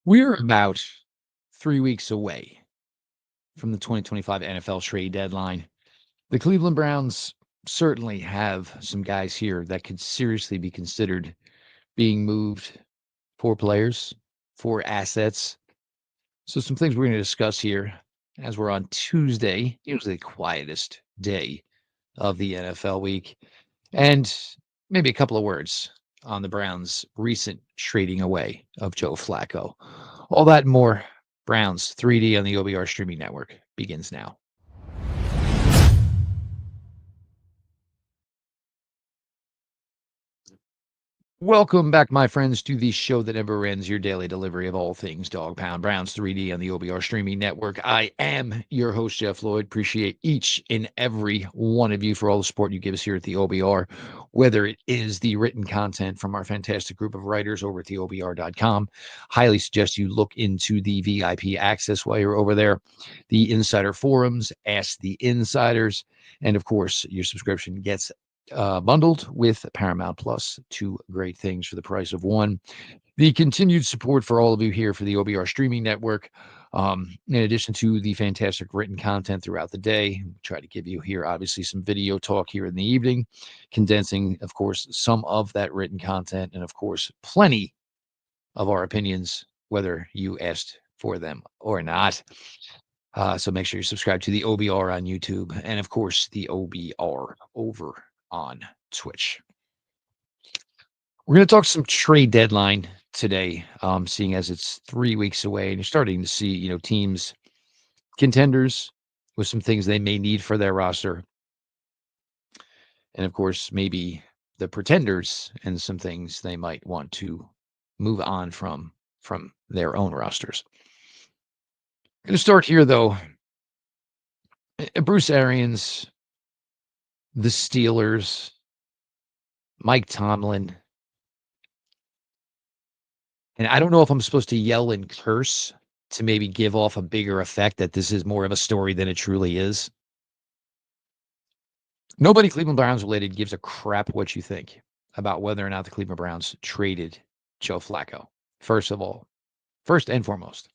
We're about 3 weeks away from the 2025 NFL trade deadline. The Cleveland Browns certainly have some guys here that could seriously be considered being moved for players, for assets. So, some things we're going to discuss here as we're on Tuesday, usually the quietest day of the NFL week, and maybe a couple of words on the Browns' recent trading away of Joe Flacco. All that and more. Browns 3D on the OBR streaming network begins now. Welcome back, my friends, to the show that never ends, your daily delivery of all things Dog Pound Browns 3D on the OBR streaming network. I am your host, Jeff Lloyd. Appreciate each and every one of you for all the support you give us here at the OBR, whether it is the written content from our fantastic group of writers over at the OBR.com. Highly suggest you look into the VIP access while you're over there, the insider forums, Ask the Insiders, and of course, your subscription gets bundled with Paramount Plus, two great things for the price of one. The continued support for all of you here for the OBR streaming network, in addition to the fantastic written content throughout the day. We try to give you here, obviously, some video talk here in the evening, condensing, of course, some of that written content, and of course, plenty of our opinions, whether you asked for them or not. So make sure you subscribe to the OBR on YouTube and, of course, the OBR over on Twitch. We're going to talk some trade deadline today, seeing as it's 3 weeks away, and you're starting to see, teams, contenders with some things they may need for their roster, and of course, maybe the pretenders and some things they might want to move on from their own rosters. I'm going to start here, though. Bruce Arians, the Steelers, Mike Tomlin. And I don't know if I'm supposed to yell and curse to maybe give off a bigger effect that this is more of a story than it truly is. Nobody Cleveland Browns related gives a crap what you think about whether or not the Cleveland Browns traded Joe Flacco. First and foremost.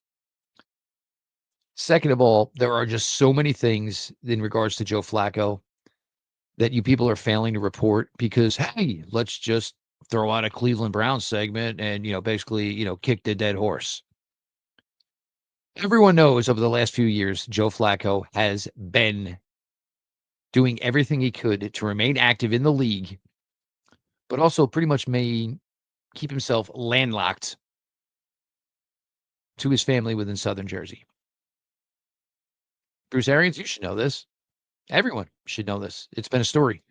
Second of all, there are just so many things in regards to Joe Flacco that you people are failing to report because, hey, let's just throw out a Cleveland Browns segment and, basically, kick the dead horse. Everyone knows over the last few years, Joe Flacco has been doing everything he could to remain active in the league, but also pretty much may keep himself landlocked to his family within Southern Jersey. Bruce Arians, you should know this. Everyone should know this. It's been a story.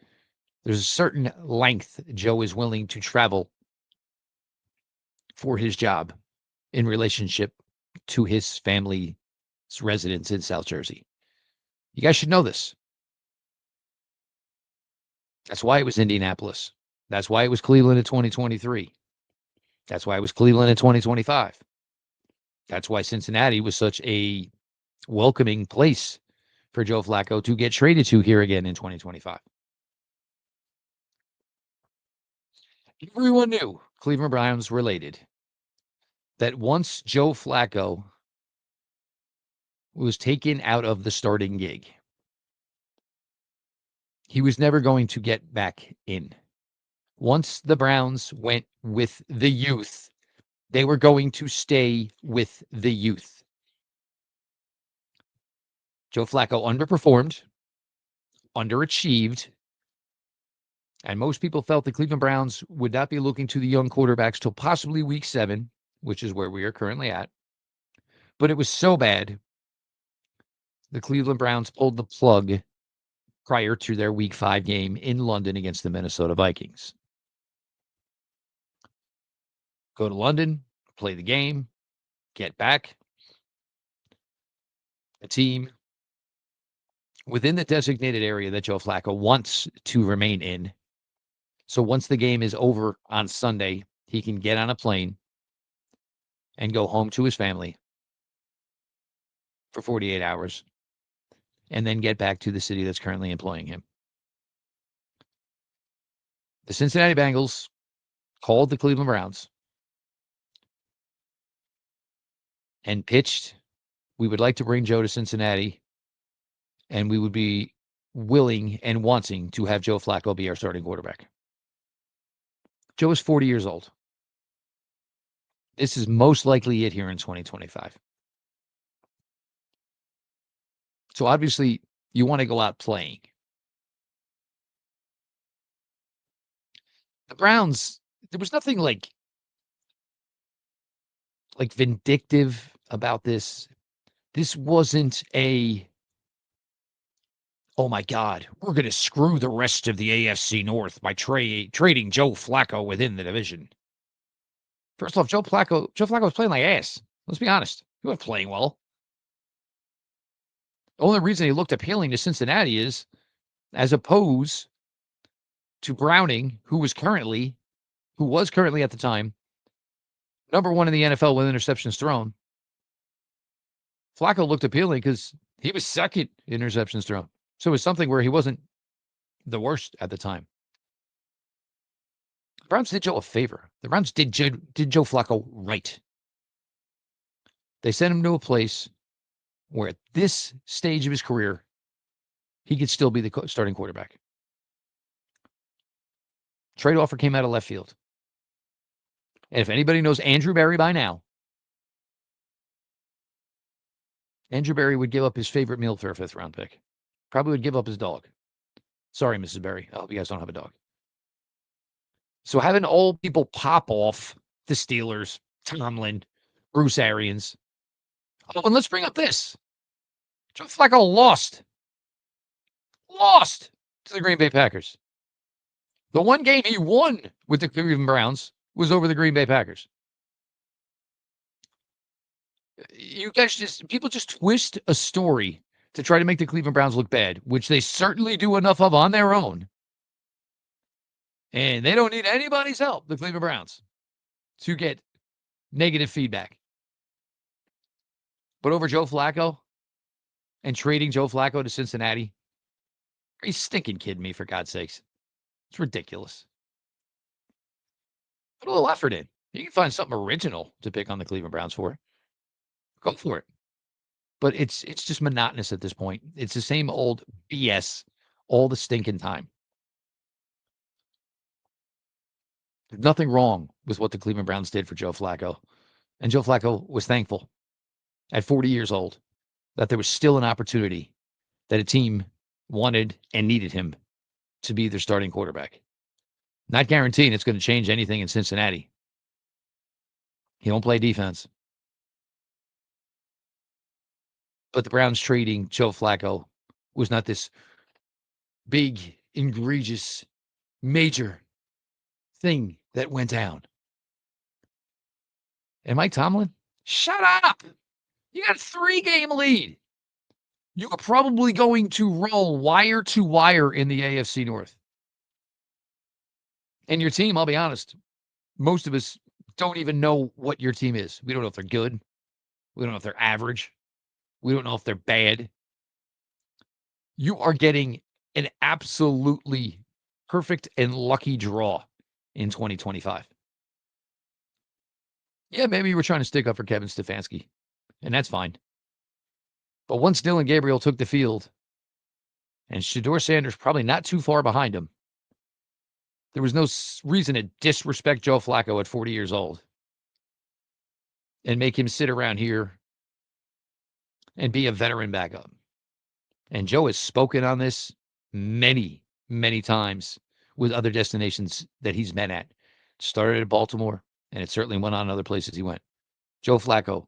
There's a certain length Joe is willing to travel for his job in relationship to his family's residence in South Jersey. You guys should know this. That's why it was Indianapolis. That's why it was Cleveland in 2023. That's why it was Cleveland in 2025. That's why Cincinnati was such a welcoming place for Joe Flacco to get traded to here again in 2025. Everyone knew, Cleveland Browns related, that once Joe Flacco was taken out of the starting gig, he was never going to get back in. Once the Browns went with the youth, they were going to stay with the youth. Joe Flacco underperformed, underachieved, and most people felt the Cleveland Browns would not be looking to the young quarterbacks till possibly week 7, which is where we are currently at. But it was so bad, the Cleveland Browns pulled the plug prior to their week 5 game in London against the Minnesota Vikings. Go to London, play the game, get back. A team within the designated area that Joe Flacco wants to remain in. So once the game is over on Sunday, he can get on a plane and go home to his family for 48 hours and then get back to the city that's currently employing him. The Cincinnati Bengals called the Cleveland Browns and pitched, we would like to bring Joe to Cincinnati, and we would be willing and wanting to have Joe Flacco be our starting quarterback. Joe is 40 years old. This is most likely it here in 2025. So obviously, you want to go out playing. The Browns, there was nothing like vindictive about this. This wasn't a, oh my God, we're going to screw the rest of the AFC North by trading Joe Flacco within the division. First off, Joe Flacco was playing like ass. Let's be honest. He wasn't playing well. The only reason he looked appealing to Cincinnati is as opposed to Browning, who was currently at the time number one in the NFL with interceptions thrown. Flacco looked appealing because he was second in interceptions thrown. So it was something where he wasn't the worst at the time. The Browns did Joe a favor. The Browns did Joe Flacco right. They sent him to a place where at this stage of his career, he could still be the starting quarterback. Trade offer came out of left field. And if anybody knows Andrew Berry by now, Andrew Berry would give up his favorite meal for a fifth-round pick. Probably would give up his dog. Sorry, Mrs. Berry. I hope you guys don't have a dog. So having old people pop off the Steelers, Tomlin, Bruce Arians. Oh, and let's bring up this. Joe Flacco lost to the Green Bay Packers. The one game he won with the Cleveland Browns was over the Green Bay Packers. You guys people just twist a story to try to make the Cleveland Browns look bad, which they certainly do enough of on their own. And they don't need anybody's help, the Cleveland Browns, to get negative feedback. But over Joe Flacco and trading Joe Flacco to Cincinnati, are you stinking kidding me, for God's sakes? It's ridiculous. Put a little effort in. You can find something original to pick on the Cleveland Browns for. Go for it. But it's just monotonous at this point. It's the same old BS all the stinking time. There's nothing wrong with what the Cleveland Browns did for Joe Flacco. And Joe Flacco was thankful at 40 years old that there was still an opportunity that a team wanted and needed him to be their starting quarterback. Not guaranteeing it's going to change anything in Cincinnati. He don't play defense. But the Browns trading Joe Flacco was not this big, egregious, major thing that went down. And Mike Tomlin, shut up. You got a 3-game lead. You are probably going to roll wire to wire in the AFC North. And your team, I'll be honest, most of us don't even know what your team is. We don't know if they're good. We don't know if they're average. We don't know if they're bad. You are getting an absolutely perfect and lucky draw in 2025. Yeah, maybe you were trying to stick up for Kevin Stefanski, and that's fine. But once Dylan Gabriel took the field, and Shedeur Sanders probably not too far behind him, there was no reason to disrespect Joe Flacco at 40 years old and make him sit around here and be a veteran backup. And Joe has spoken on this many, many times with other destinations that he's been at. Started at Baltimore, and it certainly went on other places he went. Joe Flacco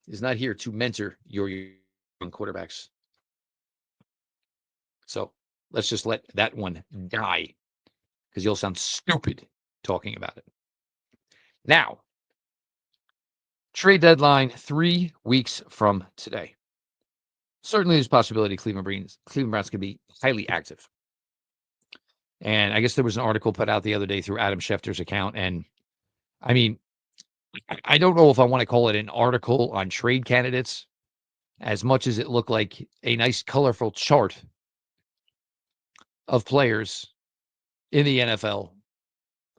is not here to mentor your young quarterbacks. So let's just let that one die because you'll sound stupid talking about it. Now, trade deadline 3 weeks from today. Certainly there's a possibility Cleveland Browns could be highly active. And I guess there was an article put out the other day through Adam Schefter's account. And I mean, I don't know if I want to call it an article on trade candidates as much as it looked like a nice, colorful chart of players in the NFL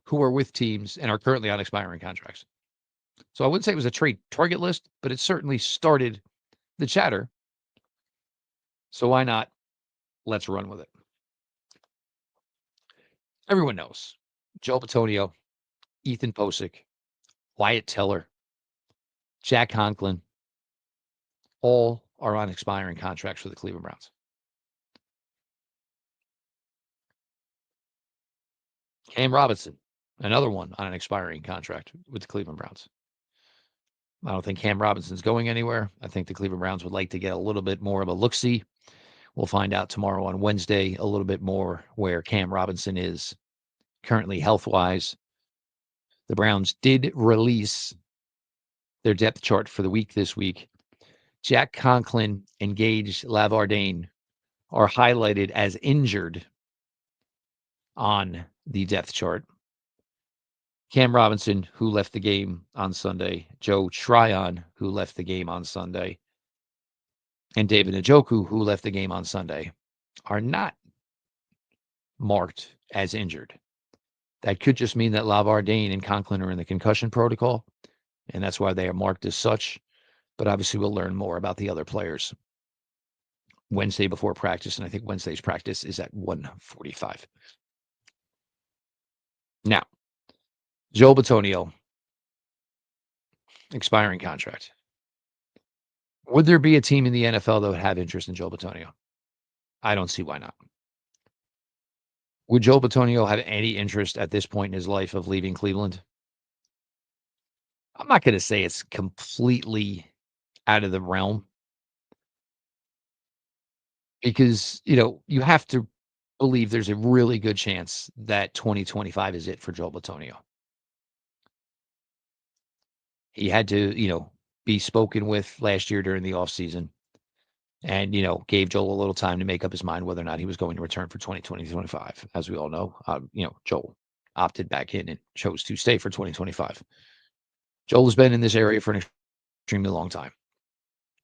who are with teams and are currently on expiring contracts. So I wouldn't say it was a trade target list, but it certainly started the chatter. So why not? Let's run with it. Everyone knows Joe Bitonio, Ethan Posick, Wyatt Teller, Jack Conklin, all are on expiring contracts for the Cleveland Browns. Cam Robinson, another one on an expiring contract with the Cleveland Browns. I don't think Cam Robinson's going anywhere. I think the Cleveland Browns would like to get a little bit more of a look-see. We'll find out tomorrow on Wednesday a little bit more where Cam Robinson is currently health-wise. The Browns did release their depth chart for the week this week. Jack Conklin and Gage Lavardane are highlighted as injured on the depth chart. Cam Robinson, who left the game on Sunday, Joe Tryon, who left the game on Sunday, and David Njoku, who left the game on Sunday, are not marked as injured. That could just mean that Lavardane and Conklin are in the concussion protocol, and that's why they are marked as such. But obviously, we'll learn more about the other players Wednesday before practice, and I think Wednesday's practice is at 1:45. Now, Joe Bitonio, expiring contract. Would there be a team in the NFL that would have interest in Joe Bitonio? I don't see why not. Would Joe Bitonio have any interest at this point in his life of leaving Cleveland? I'm not going to say it's completely out of the realm because, you have to believe there's a really good chance that 2025 is it for Joe Bitonio. He had to, be spoken with last year during the offseason and, gave Joel a little time to make up his mind whether or not he was going to return for 2020-25. As we all know, Joel opted back in and chose to stay for 2025. Joel has been in this area for an extremely long time.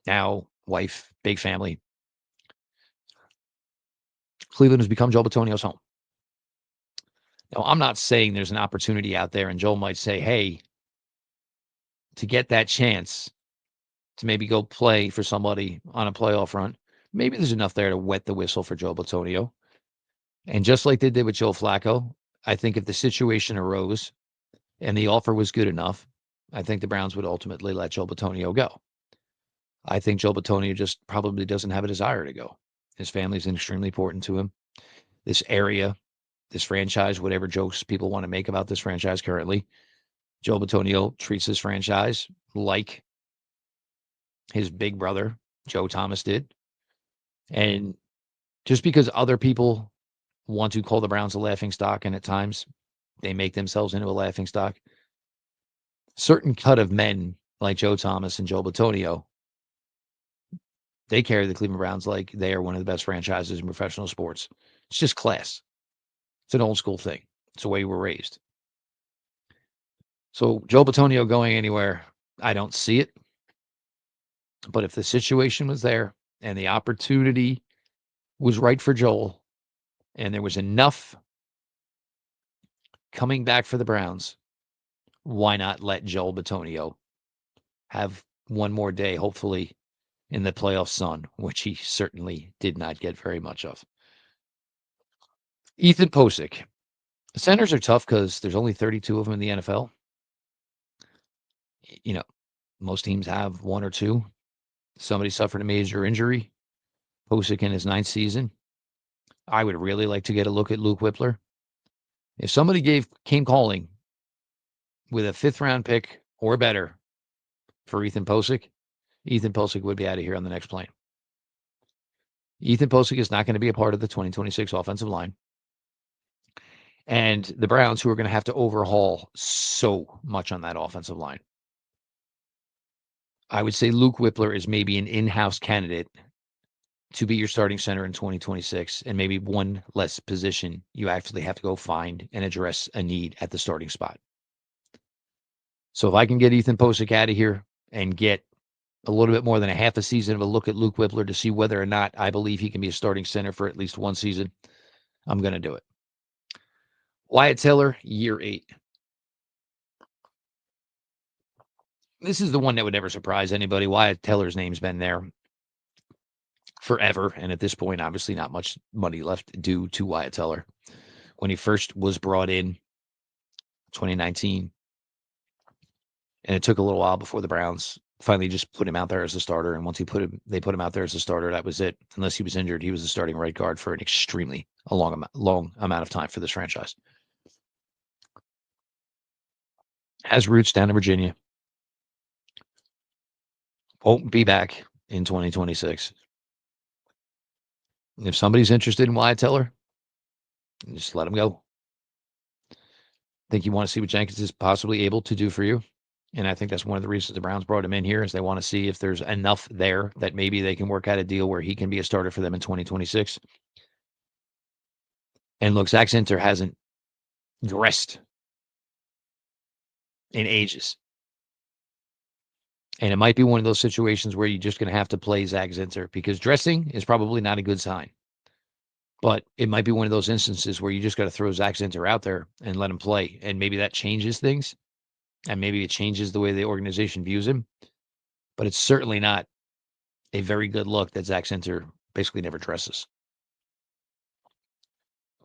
Now, wife, big family. Cleveland has become Joel Bitonio's home. Now, I'm not saying there's an opportunity out there, and Joel might say, hey, to get that chance to maybe go play for somebody on a playoff run, maybe there's enough there to wet the whistle for Joe Bitonio. And just like they did with Joe Flacco, I think if the situation arose and the offer was good enough, I think the Browns would ultimately let Joe Bitonio go. I think Joe Bitonio just probably doesn't have a desire to go. His family's extremely important to him. This area, this franchise, whatever jokes people want to make about this franchise currently, Joe Bitonio treats this franchise like his big brother, Joe Thomas, did. And just because other people want to call the Browns a laughing stock, and at times they make themselves into a laughing stock, certain cut of men like Joe Thomas and Joe Bitonio, they carry the Cleveland Browns like they are one of the best franchises in professional sports. It's just class. It's an old school thing. It's the way we're raised. So Joe Bitonio going anywhere, I don't see it. But if the situation was there and the opportunity was right for Joel and there was enough coming back for the Browns, why not let Joel Bitonio have one more day, hopefully, in the playoff sun, which he certainly did not get very much of. Ethan Posick. Centers are tough because there's only 32 of them in the NFL. Most teams have one or two. Somebody suffered a major injury. Posick in his 9th season. I would really like to get a look at Luke Whippler. If somebody came calling with a 5th-round pick or better for Ethan Posick would be out of here on the next plane. Ethan Posick is not going to be a part of the 2026 offensive line. And the Browns, who are going to have to overhaul so much on that offensive line. I would say Luke Whippler is maybe an in-house candidate to be your starting center in 2026, and maybe one less position you actually have to go find and address a need at the starting spot. So if I can get Ethan Posick out of here and get a little bit more than a half a season of a look at Luke Whippler to see whether or not I believe he can be a starting center for at least one season, I'm going to do it. Wyatt Teller, year 8. This is the one that would never surprise anybody. Wyatt Teller's name's been there forever, and at this point, obviously not much money left due to Wyatt Teller. When he first was brought in 2019, and it took a little while before the Browns finally just put him out there as a starter. And once they put him out there as a starter, that was it. Unless he was injured, he was the starting right guard for an extremely long amount of time for this franchise. Has roots down in Virginia. Won't be back in 2026. If somebody's interested in Wyatt Teller, just let him go. Think you want to see what Jenkins is possibly able to do for you. And I think that's one of the reasons the Browns brought him in here is they want to see if there's enough there that maybe they can work out a deal where he can be a starter for them in 2026. And look, Zach Zinter hasn't dressed in ages. And it might be one of those situations where you're just going to have to play Zach Zinter because dressing is probably not a good sign. But it might be one of those instances where you just got to throw Zach Zinter out there and let him play. And maybe that changes things. And maybe it changes the way the organization views him. But it's certainly not a very good look that Zach Zinter basically never dresses.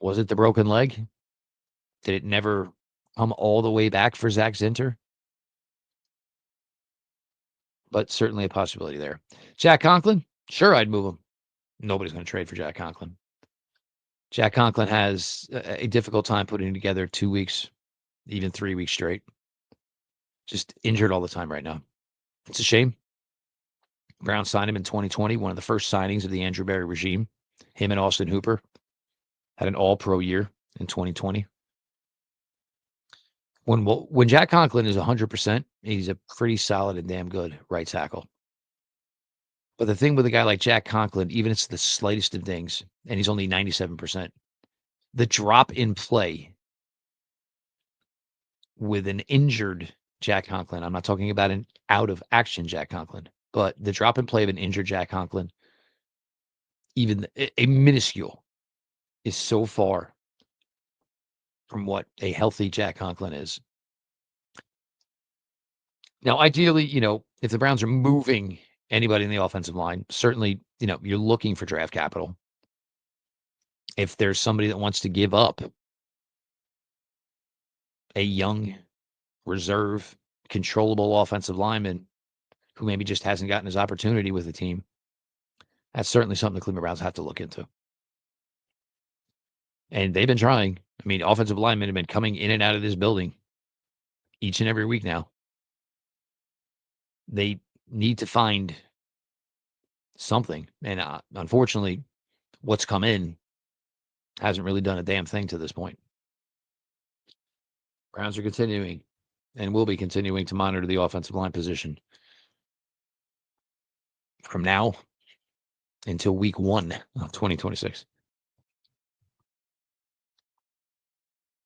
Was it the broken leg? Did it never come all the way back for Zach Zinter? But certainly a possibility there. Jack Conklin? Sure, I'd move him. Nobody's going to trade for Jack Conklin. Jack Conklin has a difficult time putting together 2 weeks, even 3 weeks straight. Just injured all the time right now. It's a shame. Brown signed him in 2020, one of the first signings of the Andrew Berry regime. Him and Austin Hooper had an all-pro year in 2020. When Jack Conklin is 100%, he's a pretty solid and damn good right tackle. But the thing with a guy like Jack Conklin, even if it's the slightest of things, and he's only 97%, the drop in play with an injured Jack Conklin, I'm not talking about an out-of-action Jack Conklin, but the drop in play of an injured Jack Conklin, even a minuscule, is so far from what a healthy Jack Conklin is. Now, ideally, if the Browns are moving anybody in the offensive line, certainly, you're looking for draft capital. If there's somebody that wants to give up a young, reserve, controllable offensive lineman who maybe just hasn't gotten his opportunity with the team, that's certainly something the Cleveland Browns have to look into. And they've been trying. I mean, offensive linemen have been coming in and out of this building each and every week now. They need to find something. And unfortunately, what's come in hasn't really done a damn thing to this point. Browns are continuing and will be continuing to monitor the offensive line position from now until week 1 of 2026.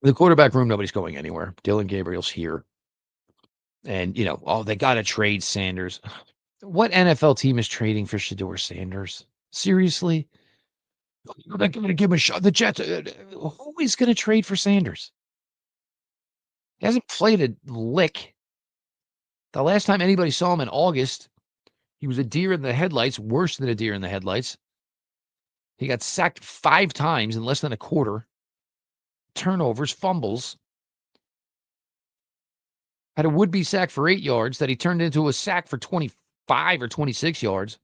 The quarterback room, nobody's going anywhere. Dylan Gabriel's here. And, they got to trade Sanders. What NFL team is trading for Shedeur Sanders? Seriously? They're going to give him a shot. The Jets. Who is going to trade for Sanders? He hasn't played a lick. The last time anybody saw him in August, he was a deer in the headlights, worse than a deer in the headlights. He got sacked 5 times in less than a quarter. Turnovers, fumbles. Had a would-be sack for 8 yards that he turned into a sack for 25 or 26 yards.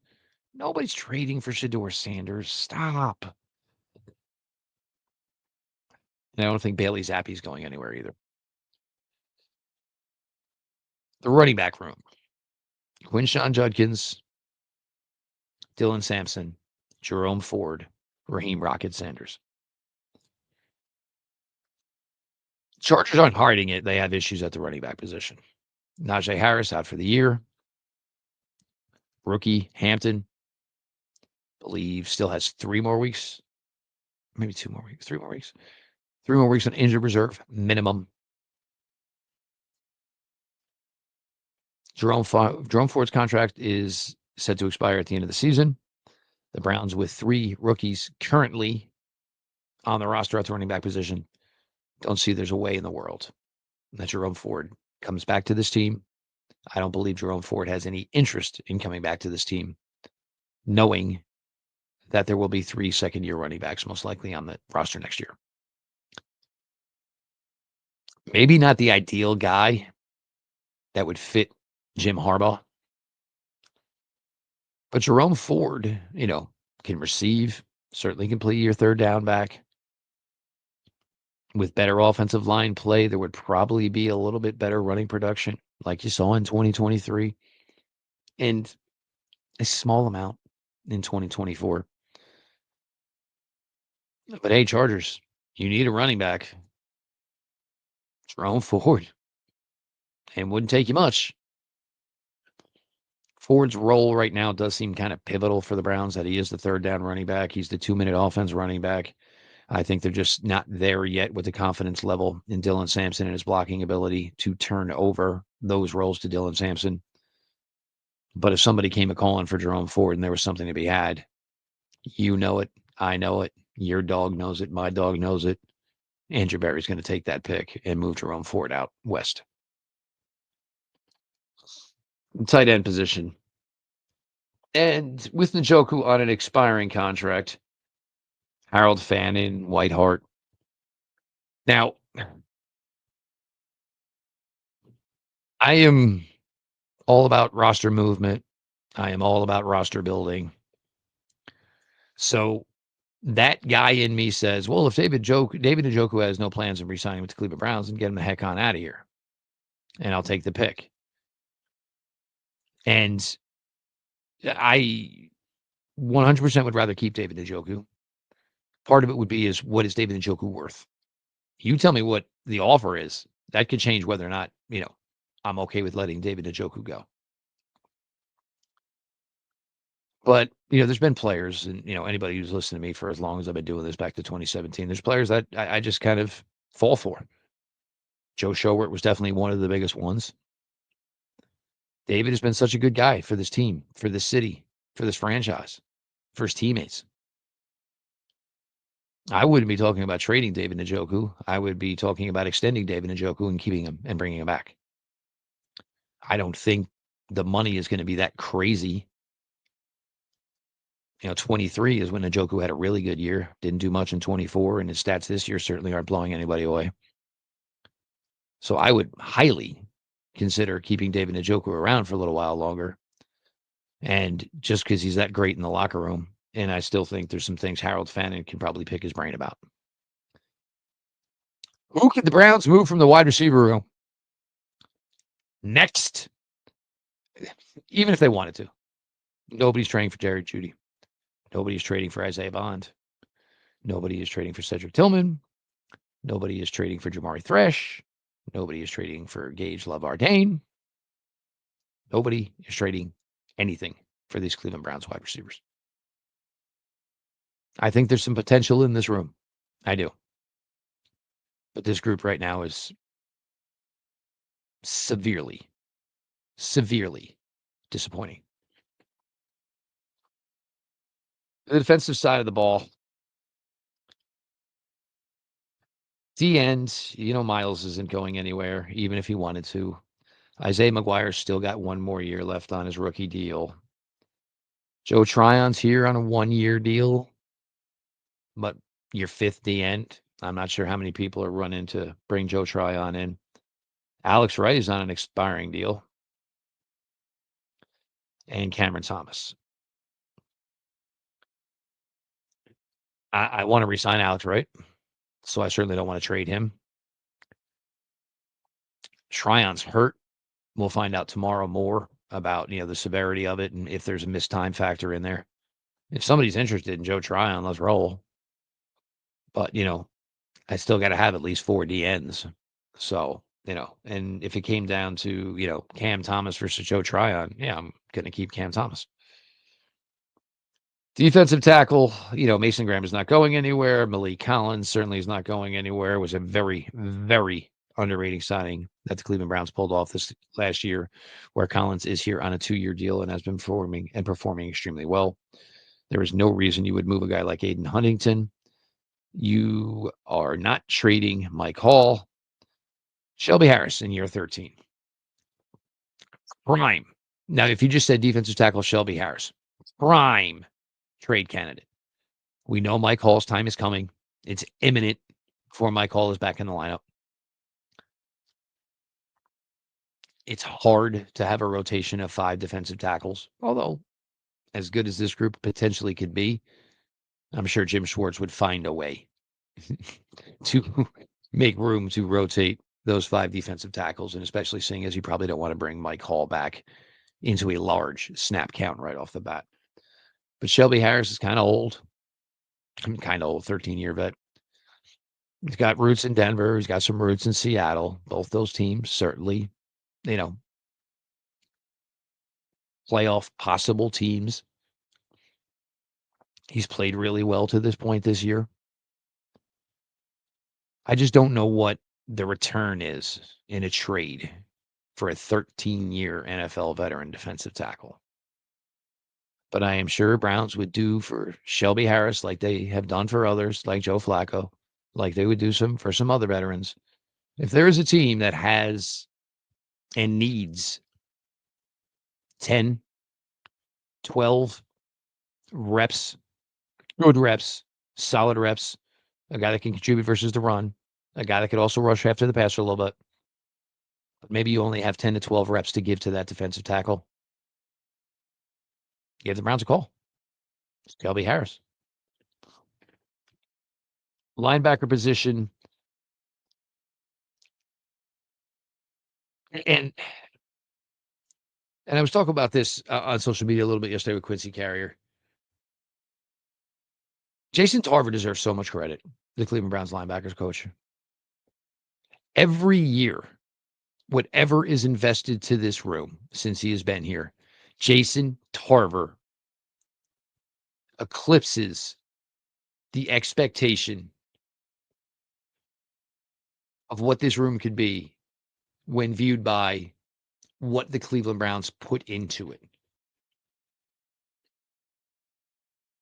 Nobody's trading for Shedeur Sanders. Stop. And I don't think Bailey Zappi's going anywhere either. The running back room. Quinshon Judkins, Dylan Sampson, Jerome Ford, Raheem Rocket Sanders. Chargers aren't hiding it. They have issues at the running back position. Najee Harris out for the year. Rookie Hampton, believe, still has 3 more weeks. Maybe 2 more weeks. 3 more weeks. 3 more weeks on injured reserve, minimum. Jerome Ford's contract is set to expire at the end of the season. The Browns, with 3 rookies currently on the roster at the running back position, don't see there's a way in the world that Jerome Ford comes back to this team I don't believe Jerome Ford has any interest in coming back to this team, knowing that there will be 3 second-year running backs most likely on the roster next year. Maybe not the ideal guy that would fit Jim Harbaugh, but Jerome Ford, can receive, certainly can play your third down back. With better offensive line play, there would probably be a little bit better running production like you saw in 2023 and a small amount in 2024. But hey, Chargers, you need a running back. Jerome Ford. And wouldn't take you much. Ford's role right now does seem kind of pivotal for the Browns, that he is the third down running back. He's the 2-minute offense running back. I think they're just not there yet with the confidence level in Dylan Sampson and his blocking ability to turn over those roles to Dylan Sampson. But if somebody came a calling for Jerome Ford and there was something to be had, you know it, I know it, your dog knows it, my dog knows it. Andrew Berry's going to take that pick and move Jerome Ford out west. Tight end position. And with Njoku on an expiring contract, Harold Fannin, White Hart. Now, I am all about roster movement. I am all about roster building. So that guy in me says, well, if David Njoku has no plans of re-signing with the Cleveland Browns, then get him the heck on out of here. And I'll take the pick. And I 100% would rather keep David Njoku. Part of it would be is, what is David Njoku worth? You tell me what the offer is. That could change whether or not, I'm okay with letting David Njoku go. But, there's been players, and, anybody who's listened to me for as long as I've been doing this back to 2017, there's players that I just kind of fall for. Joe Schobert was definitely one of the biggest ones. David has been such a good guy for this team, for this city, for this franchise, for his teammates. I wouldn't be talking about trading David Njoku. I would be talking about extending David Njoku and keeping him and bringing him back. I don't think the money is going to be that crazy. 23 is when Njoku had a really good year. Didn't do much in 24, and his stats this year certainly aren't blowing anybody away. So I would highly consider keeping David Njoku around for a little while longer. And just because he's that great in the locker room, and I still think there's some things Harold Fannin can probably pick his brain about. Who could the Browns move from the wide receiver room next? Even if they wanted to. Nobody's trading for Jerry Jeudy. Nobody is trading for Isaiah Bond. Nobody is trading for Cedric Tillman. Nobody is trading for Jamari Thresh. Nobody is trading for Gage Lavardane. Nobody is trading anything for these Cleveland Browns wide receivers. I think there's some potential in this room. I do. But this group right now is severely disappointing. The defensive side of the ball, the end, Miles isn't going anywhere, even if he wanted to. Isaiah McGuire's still got one more year left on his rookie deal. Joe Tryon's here on a 1-year deal, but your fifth D end. I'm not sure how many people are running to bring Joe Tryon in. Alex Wright is on an expiring deal. And Cameron Thomas. I want to resign Alex Wright, so I certainly don't want to trade him. Tryon's hurt. We'll find out tomorrow more about, the severity of it and if there's a missed time factor in there. If somebody's interested in Joe Tryon, let's roll. But, I still got to have at least 4 DNs. So, and if it came down to, Cam Thomas versus Joe Tryon, yeah, I'm going to keep Cam Thomas. Defensive tackle, Mason Graham is not going anywhere. Malik Collins certainly is not going anywhere. It was a very, very underrated signing that the Cleveland Browns pulled off this last year, where Collins is here on a 2-year deal and has been performing extremely well. There is no reason you would move a guy like Aiden Huntington. You are not trading Mike Hall. Shelby Harris in year 13. Prime. Now, if you just said defensive tackle Shelby Harris, prime trade candidate. We know Mike Hall's time is coming. It's imminent before Mike Hall is back in the lineup. It's hard to have a rotation of 5 defensive tackles, although as good as this group potentially could be, I'm sure Jim Schwartz would find a way to make room to rotate those 5 defensive tackles, and especially seeing as you probably don't want to bring Mike Hall back into a large snap count right off the bat. But Shelby Harris is kind of old. 13-year vet. He's got roots in Denver. He's got some roots in Seattle. Both those teams certainly, playoff possible teams. He's played really well to this point this year. I just don't know what the return is in a trade for a 13-year NFL veteran defensive tackle. But I am sure Browns would do for Shelby Harris like they have done for others, like Joe Flacco, like they would do for some other veterans. If there is a team that has and needs 10, 12 reps, good reps, solid reps, a guy that can contribute versus the run, a guy that could also rush after the passer a little bit, but maybe you only have 10 to 12 reps to give to that defensive tackle, give the Browns a call. Shelby Harris. Linebacker position. And I was talking about this on social media a little bit yesterday with Quincy Carrier. Jason Tarver deserves so much credit, the Cleveland Browns linebackers coach. Every year, whatever is invested to this room since he has been here, Jason Tarver eclipses the expectation of what this room could be when viewed by what the Cleveland Browns put into it.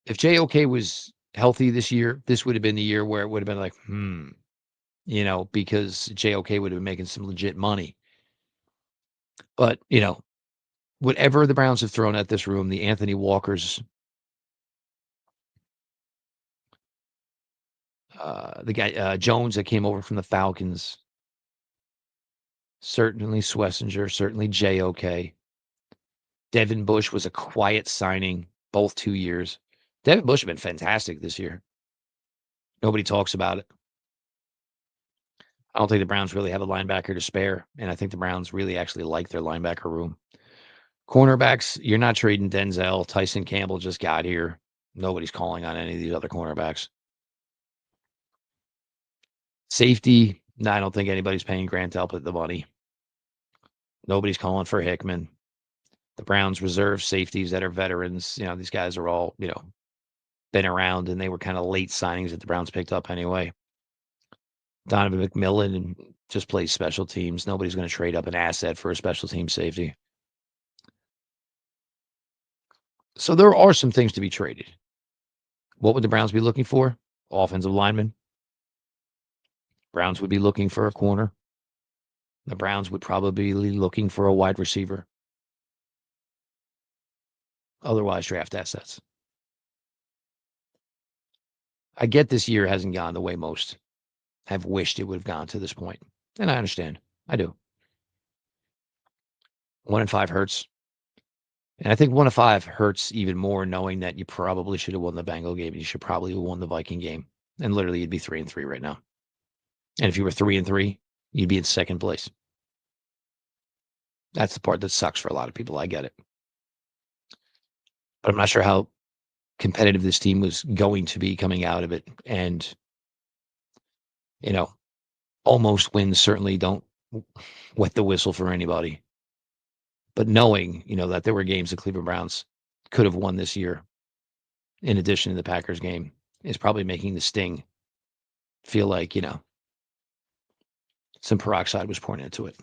If JOK was healthy this year, this would have been the year where it would have been like, because JOK would have been making some legit money. But, whatever the Browns have thrown at this room, the Anthony Walkers, the guy, Jones that came over from the Falcons, certainly Schlesinger, certainly JOK. Devin Bush was a quiet signing both 2 years. Devin Bush has been fantastic this year. Nobody talks about it. I don't think the Browns really have a linebacker to spare, and I think the Browns really actually like their linebacker room. Cornerbacks, you're not trading Denzel. Tyson Campbell just got here. Nobody's calling on any of these other cornerbacks. Safety, no, I don't think anybody's paying Grant Delpit the money. Nobody's calling for Hickman. The Browns reserve safeties that are veterans. These guys are all, been around, and they were kind of late signings that the Browns picked up anyway. Donovan McMillan just plays special teams. Nobody's going to trade up an asset for a special team safety. So there are some things to be traded. What would the Browns be looking for? Offensive lineman. Browns would be looking for a corner. The Browns would probably be looking for a wide receiver. Otherwise, draft assets. I get this year hasn't gone the way most have wished it would have gone to this point. And I understand. I do. 1-5 hurts. And I think 1-5 hurts even more knowing that you probably should have won the Bengal game. You should probably have won the Viking game. And literally you'd be 3-3 right now. And if you were 3-3, you'd be in second place. That's the part that sucks for a lot of people. I get it. But I'm not sure how competitive this team was going to be coming out of it. And, almost wins certainly don't wet the whistle for anybody. But knowing, that there were games the Cleveland Browns could have won this year, in addition to the Packers game, is probably making the sting feel like, some peroxide was poured into it.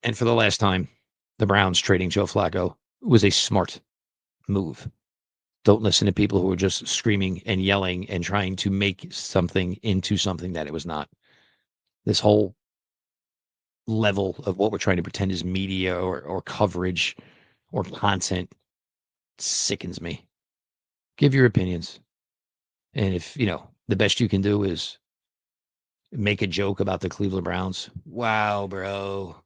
And for the last time, the Browns trading Joe Flacco was a smart move. Don't listen to people who are just screaming and yelling and trying to make something into something that it was not. This whole level of what we're trying to pretend is media or coverage or content sickens me. Give your opinions. And if, the best you can do is make a joke about the Cleveland Browns, wow, bro,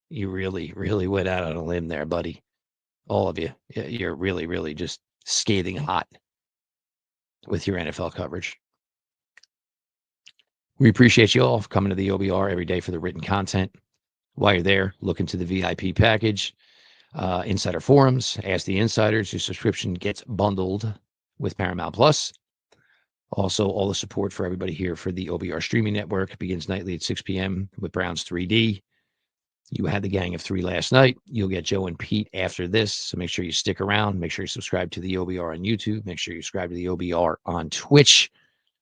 you really, really went out on a limb there, buddy. All of you. You're really, really just scathing hot with your NFL coverage. We appreciate you all for coming to the OBR every day for the written content. While you're there, look into the VIP package, insider forums, ask the insiders. Your subscription gets bundled with Paramount Plus. Also, all the support for everybody here for the OBR streaming network begins nightly at 6 p.m. with Browns 3D. You had the gang of 3 last night. You'll get Joe and Pete after this. So make sure you stick around. Make sure you subscribe to the OBR on YouTube. Make sure you subscribe to the OBR on Twitch.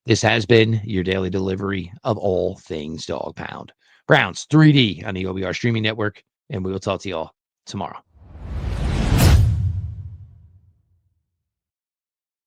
This has been your daily delivery of all things Dog Pound. Browns 3D on the OBR streaming network. And we will talk to y'all tomorrow.